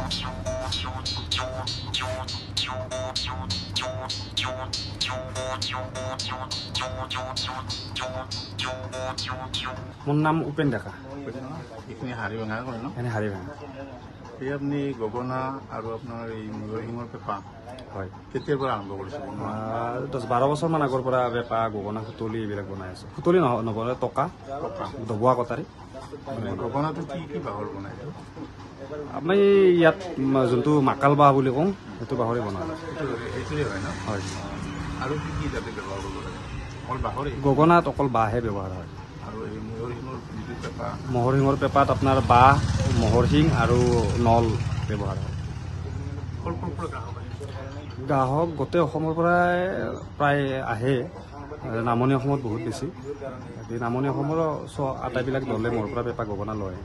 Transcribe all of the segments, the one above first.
মোৰ নাম উপেন ডেকা। এইখিনি হাৰিভাঙা কৰে ন? এনে হাৰিভাঙা। এই আপুনি গগনা আৰু আপোনাৰ এই মূৰৰ শিঙৰ পেঁপা হয় কেতিয়াৰ পৰা আৰম্ভ কৰিছে? 10-12 বছৰমান আগৰ পৰা পেঁপা গগনা সুতলি এইবিলাক বনাই আছো। সুতলি নবনাই টকা দবোৱা কটাৰী। গগনাটো কি কি বাঁহৰ বনাই? আমি ইয়াত যোনটো মাকাল বাঁহ বুলি কওঁ সেইটো বাঁহৰে বনাওঁ। সেইটোৱে হয় ন? হয়। আৰু কি কি তাতে ব্যৱহাৰ কৰিব লাগে? অকল বাঁহৰে? গগনাত অকল বাঁহে ব্যৱহাৰ হয়। আৰু এই মূৰৰ শিঙৰ যিটো পেঁপা? ম'হৰ শিঙৰ পেঁপাত আপোনাৰ বাঁহ, ম'হৰ শিং আৰু নল ব্যৱহাৰ হয়। গ্ৰাহক গোটেই অসমৰ পৰাই প্ৰায় আহে। নামনি অসমত বহুত বেছি। নামনি অসমৰ আটাইবিলাক দলে মোৰ পৰা পেঁপা গগনা লয়।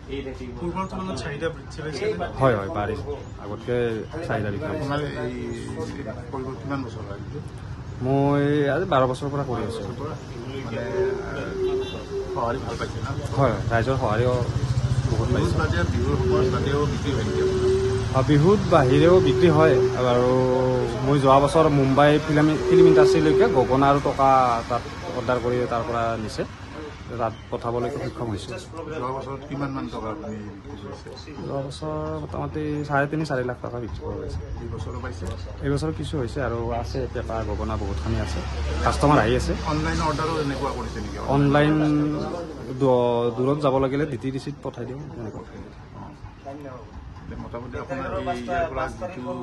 পূৰ্বৰ তুলনাত চাহিদা বৃদ্ধি পাইছে? হয় হয় পাৰিছে। আগতকৈ চাহিদা বৃদ্ধি পাইছে। আপোনাৰ এই কিমান বছৰ হয়? মই আজি 12 বছৰৰ পৰা কৰি আছোঁ। মানে সঁহাৰি ভাল পাইছে না? হয় ৰাইজৰ সঁহাৰিও বহুত পাইছে। বিহুৰ সময়ত বাদেও বিক্ৰী হয় নেকি? বিহুত বাহিৰেও বিক্ৰী হয়। আৰু মই যোৱা বছৰ মুম্বাই ফিল্ম ইণ্ডাষ্ট্ৰীলৈকে গগনা আৰু টকা তাত অৰ্ডাৰ কৰি তাৰ পৰা নিছে। তাত পঠাবলৈ সক্ষম হৈছোঁ। যোৱা বছৰত কিমান মান টকা আপুনি বিক্ৰী কৰিছে? যোৱা বছৰ মোটামুটি 3.5-4 লাখ টকা বিক্ৰী কৰা হৈছে। এই বছৰো পাইছে? এইবছৰ কিছু হৈছে আৰু আছে পেঁপা গগনা বহুতখিনি আছে। কাষ্টমাৰ আহি আছে। অনলাইন অৰ্ডাৰো এনেকুৱা কৰিছে নেকি? অনলাইন দূৰত যাব লাগিলে DTDCত পঠাই দিওঁ তেনেকুৱা। মোটামুটি আপোনাৰ ইয়াৰ পৰা যিটো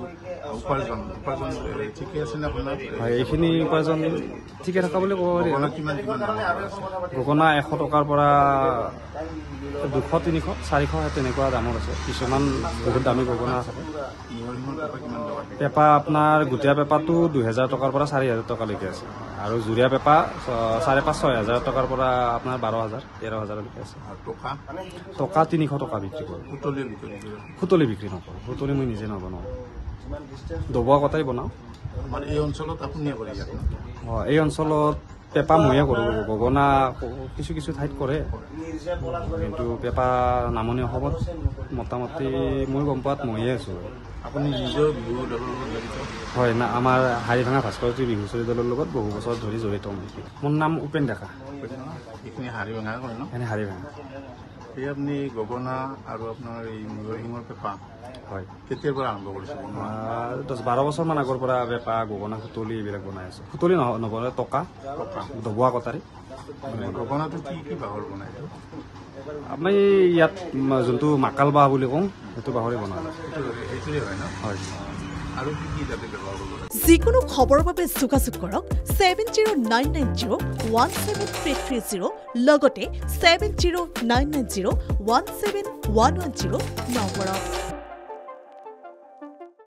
উপাৰ্জন ঠিকে আছে নে আপোনাৰ? হয় এইখিনি উপাৰ্জন ঠিকে থকা বুলি ক'ব পাৰি। কিমান গগনা 100 টকাৰ পৰা 200, 300, 400 তেনেকুৱা দামৰ আছে। কিছুমান বহুত দামী গগনা আছে। পেঁপা আপোনাৰ গোটীয়া পেঁপাটো 2000 টকাৰ পৰা 4000 টকালৈকে আছে। আৰু জুৰীয়া পেঁপা 5,500-6 হাজাৰ টকাৰ পৰা আপোনাৰ 12,000-13,000লৈকে আছে। টকা 300 টকা বিক্ৰী কৰোঁ। সুতলি বিক্ৰী নকৰোঁ। সুতলি মই নিজে নবনাওঁ। দবোৱা কটাই বনাওঁ। এই অঞ্চলত আপুনি এই অঞ্চলত পেঁপা ময়ে কৰোঁ। গগনা কিছু কিছু ঠাইত কৰে, কিন্তু পেঁপা নামনি অসমত মোটামুটি মই গম পোৱাত ময়ে আছোঁ। আপুনি নিজৰ বিহু দলৰ লগত জড়িত? হয় না আমাৰ হাৰিভাঙা ভাস্কৰজ্যোতি বিহুচৰী দলৰ লগত বহু বছৰ ধৰি জড়িত। মোৰ নাম উপেন ডেকা। এইখিনি হাৰিভাঙা কৰে ন? এনে হাৰিভাঙা। এই আপুনি গগনা আৰু আপোনাৰ এই মূৰৰ শিঙৰ পেঁপা হয় কেতিয়াৰ পৰা আৰম্ভ কৰিছে? 10-12 বছৰমান আগৰ পৰা পেঁপা গগনা সুতলি এইবিলাক বনাই আছোঁ। সুতলি নবনাই টকা দবোৱা কটাৰী। গগনাটো কি কি বাঁহৰ বনাই? আমি ইয়াত যোনটো মাকাল বাঁহ বুলি কওঁ সেইটো বাঁহৰে বনাওঁ। সেইটোৱে হয় ন? হয়। আৰু কি কি তাতে ব্যৱহাৰ কৰিব লাগে? যিকোনো খবৰৰ বাবে যোগাযোগ কৰক 7099017330 লগতে 7099017110 নম্বৰত।